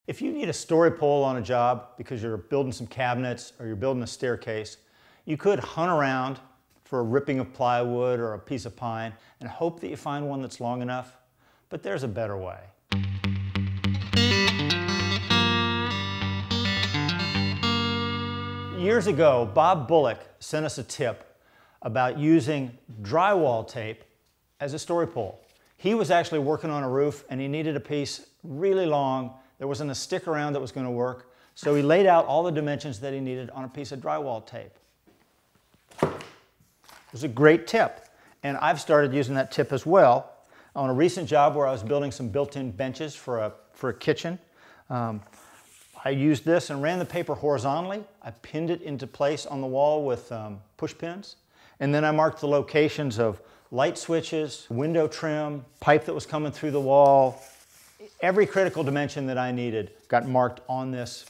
If you need a story pole on a job because you're building some cabinets or you're building a staircase, you could hunt around for a ripping of plywood or a piece of pine and hope that you find one that's long enough, but there's a better way. Years ago, Bob Bullock sent us a tip about using drywall tape as a story pole. He was actually working on a roof and he needed a piece really long. There wasn't a stick around that was going to work, so he laid out all the dimensions that he needed on a piece of drywall tape. It was a great tip, and I've started using that tip as well on a recent job where I was building some built-in benches for a kitchen. I used this and ran the paper horizontally. I pinned it into place on the wall with push pins, and then I marked the locations of light switches, window trim, pipe that was coming through the wall. Every critical dimension that I needed got marked on this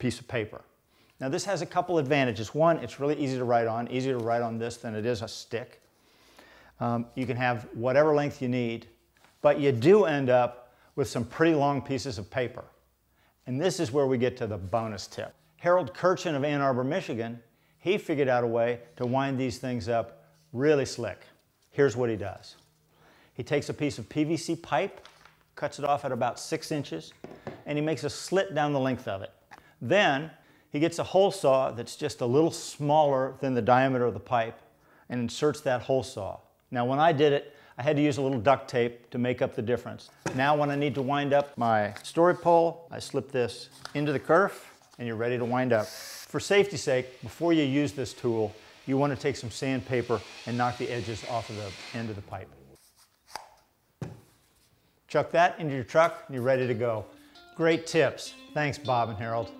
piece of paper. Now this has a couple advantages. One, it's really easy to write on, easier to write on this than it is a stick. You can have whatever length you need, but you do end up with some pretty long pieces of paper. And this is where we get to the bonus tip. Harold Kirchen of Ann Arbor, Michigan, he figured out a way to wind these things up really slick. Here's what he does. He takes a piece of PVC pipe, cuts it off at about 6 inches, and he makes a slit down the length of it. Then he gets a hole saw that's just a little smaller than the diameter of the pipe and inserts that hole saw. Now when I did it, I had to use a little duct tape to make up the difference. Now when I need to wind up my story pole, I slip this into the kerf and you're ready to wind up. For safety's sake, before you use this tool, you want to take some sandpaper and knock the edges off of the end of the pipe. Chuck that into your truck and you're ready to go. Great tips. Thanks, Bob and Harold.